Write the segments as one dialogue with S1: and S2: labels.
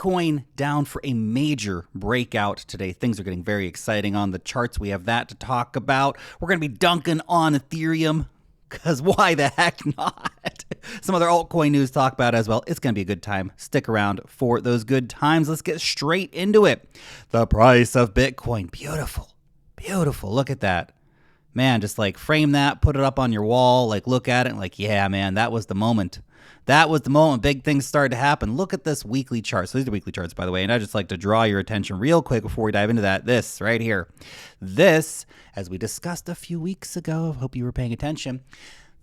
S1: Bitcoin down for a major breakout today. Things are getting very exciting on the charts. We have that to talk about. We're going to be dunking on Ethereum because why the heck not? Some other altcoin news to talk about as well. It's going to be a good time. Stick around for those good times. Let's get straight into it. The price of Bitcoin. Beautiful. Beautiful. Look at that. Man, just like frame that, put it up on your wall, like look at it and like, yeah, man, that was the moment. That was the moment big things started to happen. Look at this weekly chart. So these are weekly charts, by the way, and I just like to draw your attention real quick before we dive into that. This right here. This, as we discussed a few weeks ago, I hope you were paying attention,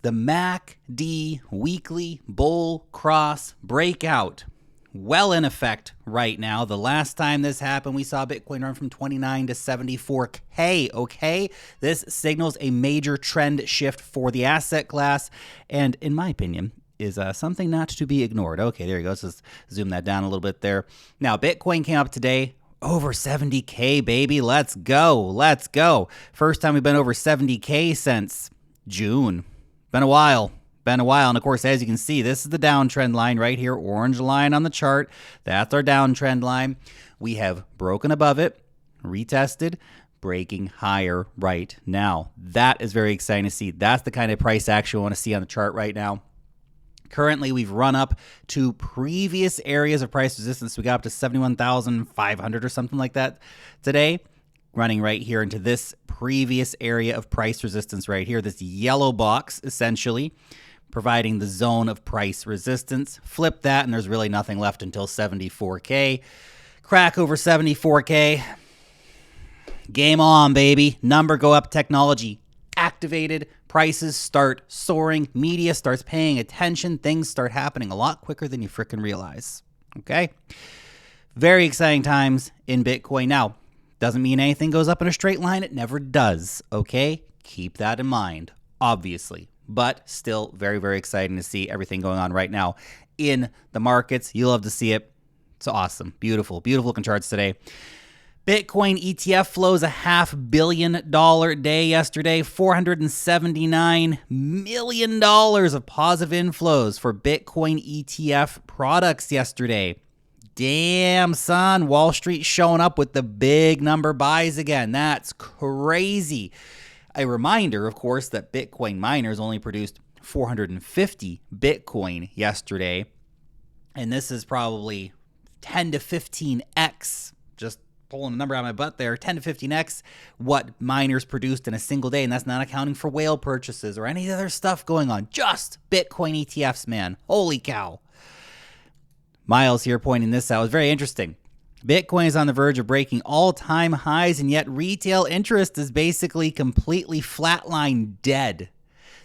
S1: the MACD weekly bull cross breakout. Well in effect right now. The last time this happened, we saw Bitcoin run from 29 to 74K, okay? This signals a major trend shift for the asset class, and in my opinion, is something not to be ignored. Okay, there you go. Let's just zoom that down a little bit there. Now, Bitcoin came up today over 70K, baby. Let's go. Let's go. First time we've been over 70K since June. Been a while. And of course, as you can see, this is the downtrend line right here, orange line on the chart. That's our downtrend line. We have broken above it, retested, breaking higher right now. That is very exciting to see. That's the kind of price action we want to see on the chart right now. Currently, we've run up to previous areas of price resistance. We got up to 71,500 or something like that today. Running right here into this previous area of price resistance right here, this yellow box, essentially providing the zone of price resistance. Flip that, and there's really nothing left until 74K. Crack over 74K. Game on, baby. Number go up, technology activated. Prices start soaring. Media starts paying attention. Things start happening a lot quicker than you freaking realize. Okay? Very exciting times in Bitcoin. Now, doesn't mean anything goes up in a straight line. It never does. Okay? Keep that in mind, obviously. But still very, very exciting to see everything going on right now in the markets. You love to see it. It's awesome. Beautiful, beautiful looking charts today. Bitcoin ETF flows a $500 million day yesterday. $479 million of positive inflows for Bitcoin ETF products yesterday. Damn, son. Wall Street showing up with the big number buys again. That's crazy. A reminder, of course, that Bitcoin miners only produced 450 Bitcoin yesterday. And this is probably 10 to 15x, just pulling a number out of my butt there, 10 to 15x what miners produced in a single day. And that's not accounting for whale purchases or any other stuff going on. Just Bitcoin ETFs, man. Holy cow. Miles here pointing this out. It's very interesting. Bitcoin is on the verge of breaking all-time highs, and yet retail interest is basically completely flatline dead.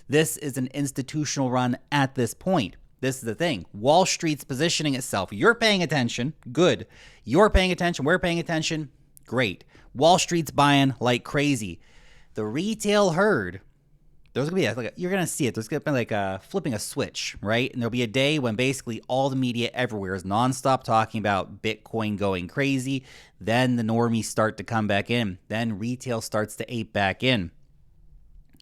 S1: This is an institutional run at this point. This is the thing. Wall Street's positioning itself. You're paying attention. Good. You're paying attention. We're paying attention. Great. Wall Street's buying like crazy. The retail herd, there's going to be, you're going to see it. There's going to be like flipping a switch, right? And there'll be a day when basically all the media everywhere is nonstop talking about Bitcoin going crazy. Then the normies start to come back in. Then retail starts to ape back in.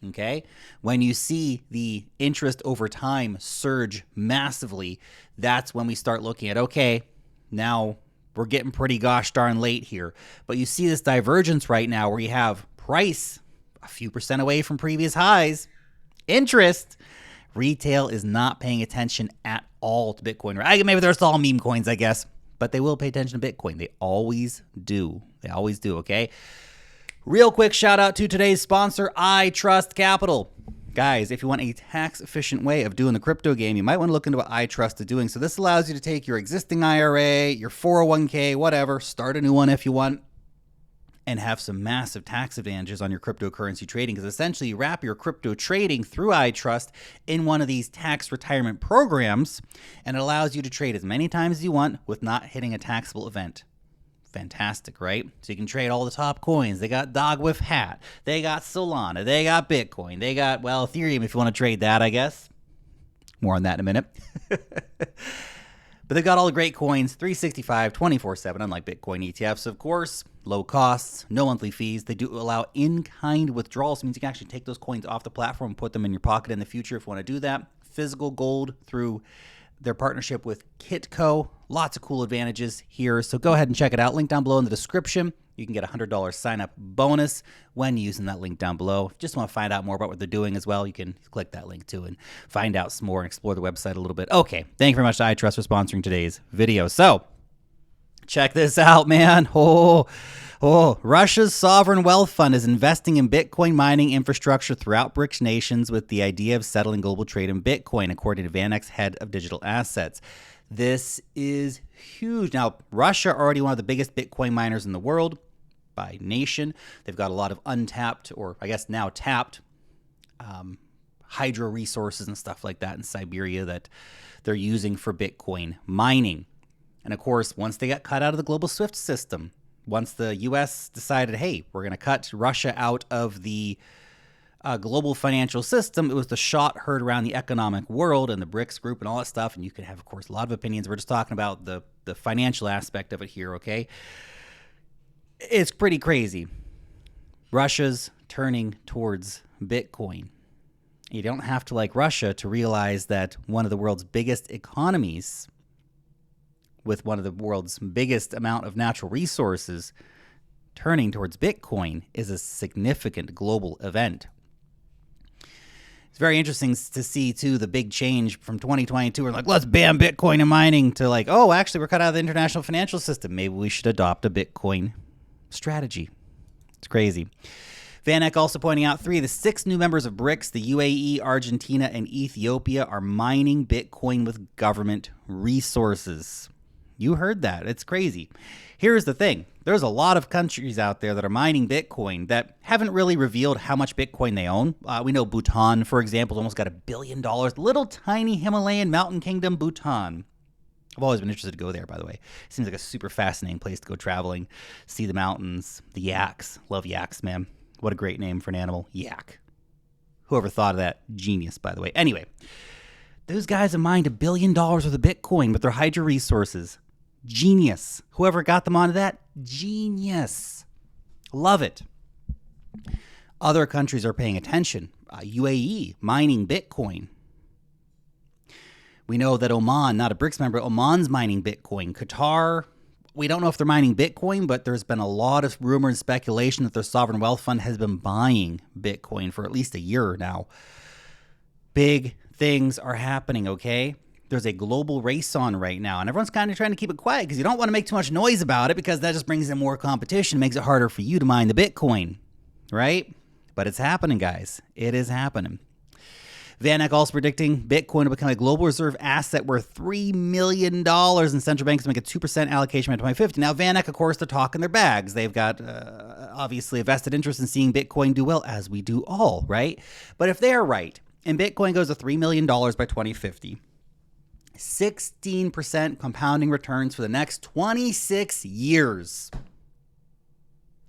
S1: Okay? When you see the interest over time surge massively, that's when we start looking at, okay, now we're getting pretty gosh darn late here. But you see this divergence right now where you have price a few percent away from previous highs. Interest. Retail is not paying attention at all to Bitcoin. Maybe they're all meme coins, I guess. But they will pay attention to Bitcoin. They always do. They always do, okay? Real quick shout out to today's sponsor, iTrust Capital. Guys, if you want a tax-efficient way of doing the crypto game, you might want to look into what iTrust is doing. So this allows you to take your existing IRA, your 401k, whatever, start a new one if you want, and have some massive tax advantages on your cryptocurrency trading, because essentially you wrap your crypto trading through iTrust in one of these tax retirement programs, and it allows you to trade as many times as you want with not hitting a taxable event. Fantastic, right? So you can trade all the top coins. They got Dog with Hat. They got Solana. They got Bitcoin. They got, well, Ethereum if you want to trade that, I guess. More on that in a minute. But they've got all the great coins, 365, 24/7, unlike Bitcoin ETFs, of course. Low costs, no monthly fees. They do allow in-kind withdrawals. It means you can actually take those coins off the platform and put them in your pocket in the future if you want to do that. Physical gold through their partnership with Kitco. Lots of cool advantages here. So go ahead and check it out. Link down below in the description. You can get a $100 sign-up bonus when using that link down below. If you just want to find out more about what they're doing as well, you can click that link too and find out some more and explore the website a little bit. Okay, thank you very much to iTrust for sponsoring today's video. So, check this out, man. Russia's sovereign wealth fund is investing in Bitcoin mining infrastructure throughout BRICS nations with the idea of settling global trade in Bitcoin, according to VanEck's head of digital assets. This is huge. Now, Russia already one of the biggest Bitcoin miners in the world by nation. They've got a lot of untapped, or I guess now tapped, hydro resources and stuff like that in Siberia that they're using for Bitcoin mining. And of course, once they got cut out of the global SWIFT system, once the U.S. decided, hey, we're going to cut Russia out of the global financial system, it was the shot heard around the economic world and the BRICS group and all that stuff. And you can have, of course, a lot of opinions. We're just talking about the financial aspect of it here, okay? It's pretty crazy. Russia's turning towards Bitcoin. You don't have to like Russia to realize that one of the world's biggest economies with one of the world's biggest amount of natural resources turning towards Bitcoin is a significant global event. It's very interesting to see, too, the big change from 2022. We're like, let's ban Bitcoin and mining to like, oh, actually, we're cut out of the international financial system. Maybe we should adopt a Bitcoin strategy. It's crazy. VanEck also pointing out 3 of the 6 new members of BRICS, the UAE, Argentina, and Ethiopia, are mining Bitcoin with government resources. You heard that. It's crazy. Here's the thing. There's a lot of countries out there that are mining Bitcoin that haven't really revealed how much Bitcoin they own. We know Bhutan, for example, almost got $1 billion. Little tiny Himalayan mountain kingdom, Bhutan. I've always been interested to go there, by the way. Seems like a super fascinating place to go traveling, see the mountains, the yaks. Love yaks, man. What a great name for an animal. Yak. Whoever thought of that? Genius, by the way. Anyway, those guys have mined $1 billion worth of Bitcoin with their hydro resources. Genius. Whoever got them onto that, genius. Love it. Other countries are paying attention. UAE mining Bitcoin. We know that Oman, not a BRICS member, Oman's mining Bitcoin. Qatar, we don't know if they're mining Bitcoin, but there's been a lot of rumor and speculation that their sovereign wealth fund has been buying Bitcoin for at least a year now. Big things are happening, okay? There's a global race on right now, and everyone's kind of trying to keep it quiet because you don't want to make too much noise about it because that just brings in more competition, makes it harder for you to mine the Bitcoin, right? But it's happening, guys. It is happening. VanEck also predicting Bitcoin will become a global reserve asset worth $3 million, and central banks make a 2% allocation by 2050. Now, VanEck, of course, they're talking their bags. They've got, obviously, a vested interest in seeing Bitcoin do well, as we do all, right? But if they're right, and Bitcoin goes to $3 million by 2050, 16% compounding returns for the next 26 years.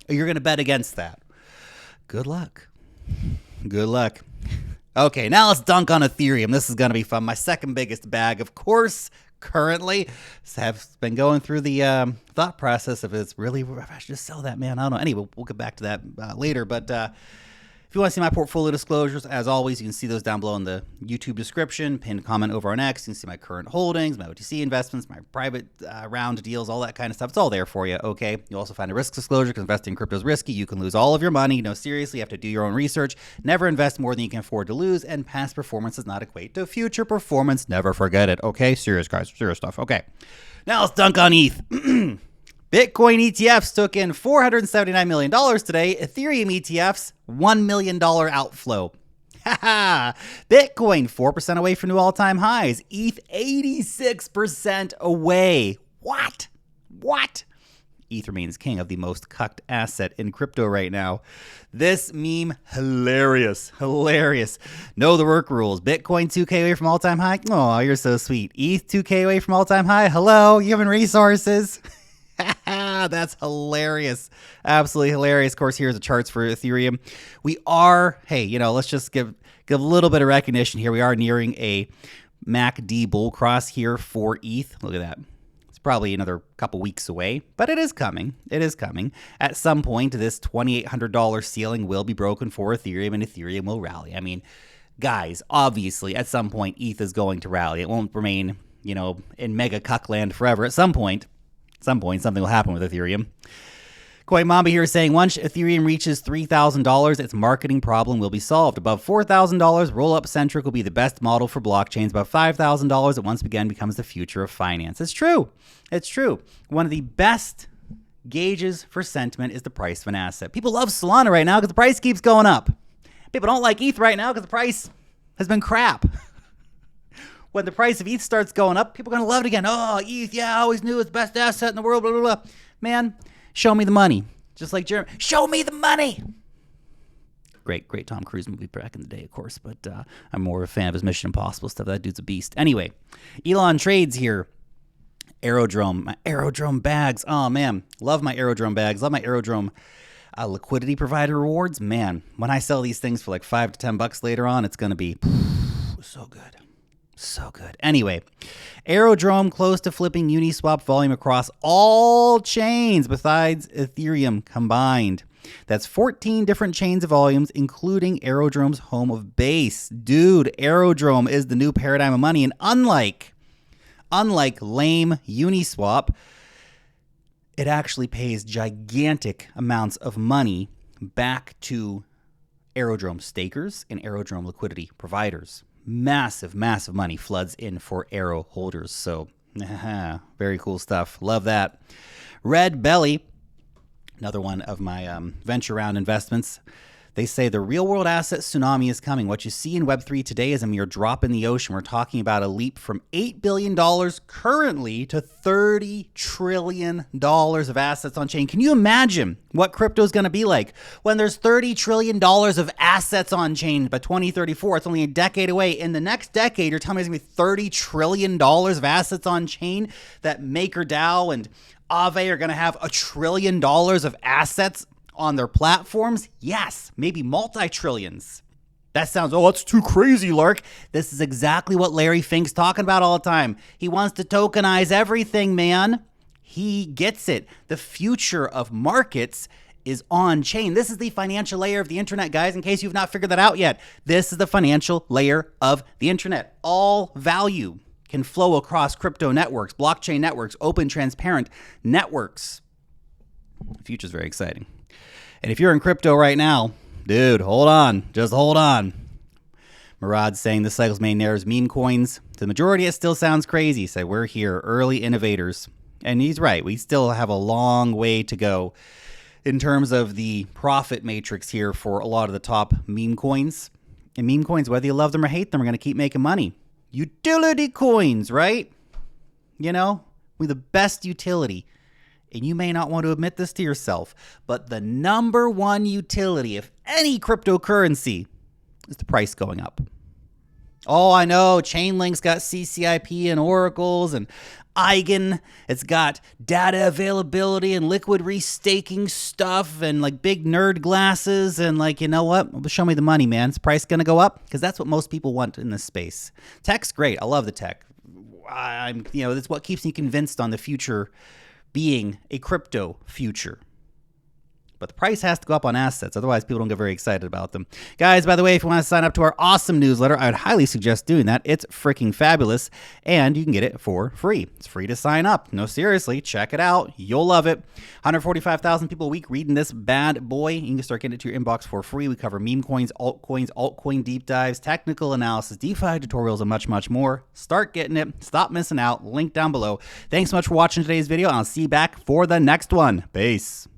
S1: You're going to bet against that. Good luck. Good luck. Okay, now let's dunk on Ethereum. This is going to be fun. My second biggest bag, of course, currently. Have been going through the thought process of it's really, if I should just sell that, man. I don't know. Anyway, we'll get back to that later. But if you want to see my portfolio disclosures, as always, you can see those down below in the YouTube description, pinned comment over on X. You can see my current holdings, my OTC investments, my private round deals, all that kind of stuff. It's all there for you, okay? You'll also find a risk disclosure because investing in crypto is risky. You can lose all of your money. No, seriously, you have to do your own research. Never invest more than you can afford to lose, and past performance does not equate to future performance. Never forget it, okay? Serious, guys. Serious stuff. Okay. Now let's dunk on ETH. Bitcoin ETFs took in $479 million today. Ethereum ETFs, $1 million outflow. Bitcoin, 4% away from new all-time highs. ETH, 86% away. What? ETH remains king of the most cucked asset in crypto right now. This meme, hilarious. Know the work rules. Bitcoin, 2K away from all-time high. Oh, you're so sweet. ETH, 2K away from all-time high. Hello, you having resources? That's hilarious. Absolutely hilarious. Of course, here's the charts for Ethereum. We are, let's just give a little bit of recognition here. We are nearing a MACD bull cross here for ETH. Look at that. It's probably another couple weeks away, but it is coming. At some point, this $2,800 ceiling will be broken for Ethereum, and Ethereum will rally. I mean, guys, obviously, at some point, ETH is going to rally. It won't remain you know, in mega cuck land forever. At some point, something will happen with Ethereum. Coin Mamba here is saying once Ethereum reaches $3,000, its marketing problem will be solved. Above $4,000, roll-up centric will be the best model for blockchains. Above $5,000, it once again becomes the future of finance. It's true. It's true. One of the best gauges for sentiment is the price of an asset. People love Solana right now because the price keeps going up. People don't like ETH right now because the price has been crap. When the price of ETH starts going up, people are going to love it again. Oh, ETH, yeah, I always knew it's the best asset in the world, blah, blah, blah. Man, show me the money. Just like Jeremy, show me the money. Great Tom Cruise movie back in the day, of course, but I'm more of a fan of his Mission Impossible stuff. That dude's a beast. Anyway, Elon trades here. Aerodrome, my Aerodrome bags. Oh, man, love my Aerodrome bags. Love my Aerodrome liquidity provider rewards. Man, when I sell these things for like $5 to $10 later on, it's going to be so good. So good. Anyway, Aerodrome close to flipping Uniswap volume across all chains besides Ethereum combined. That's 14 different chains of volumes, including Aerodrome's home of base. Dude, Aerodrome is the new paradigm of money. And unlike lame Uniswap, it actually pays gigantic amounts of money back to Aerodrome stakers and Aerodrome liquidity providers. Massive money floods in for Aero holders. So, very cool stuff. Love that. Red Belly, another one of my venture round investments. They say the real-world asset tsunami is coming. What you see in Web3 today is a mere drop in the ocean. We're talking about a leap from $8 billion currently to $30 trillion of assets on chain. Can you imagine what crypto is going to be like when there's $30 trillion of assets on chain by 2034? It's only a decade away. In the next decade, you're telling me there's going to be $30 trillion of assets on chain, that MakerDAO and Aave are going to have $1 trillion of assets on their platforms? Yes, maybe multi-trillions. That sounds, oh, that's too crazy, Lark. This is exactly what Larry Fink's talking about all the time. He wants to tokenize everything, man. He gets it. The future of markets is on chain. This is the financial layer of the internet, guys, in case you've not figured that out yet. This is the financial layer of the internet. All value can flow across crypto networks, blockchain networks, open, transparent networks. The future is very exciting. And if you're in crypto right now, dude, hold on. Just hold on. Murad's saying this cycle's main narrative is meme coins. To the majority, it still sounds crazy. So we're here, early innovators. And he's right. We still have a long way to go in terms of the profit matrix here for a lot of the top meme coins. And meme coins, whether you love them or hate them, are going to keep making money. Utility coins, right? You know, with the best utility. And you may not want to admit this to yourself, but the number one utility of any cryptocurrency is the price going up. Oh, I know, Chainlink's got CCIP and oracles and Eigen. It's got data availability and liquid restaking stuff and like big nerd glasses and like, you know what? Show me the money, man. Is the price going to go up? Because that's what most people want in this space. Tech's great. I love the tech. That's what keeps me convinced on the future being a crypto future. But the price has to go up on assets. Otherwise, people don't get very excited about them. Guys, by the way, if you want to sign up to our awesome newsletter, I would highly suggest doing that. It's freaking fabulous, and you can get it for free. It's free to sign up. No, seriously, check it out. You'll love it. 145,000 people a week reading this bad boy. You can start getting it to your inbox for free. We cover meme coins, altcoins, altcoin deep dives, technical analysis, DeFi tutorials, and much, much more. Start getting it. Stop missing out. Link down below. Thanks so much for watching today's video. I'll see you back for the next one. Peace.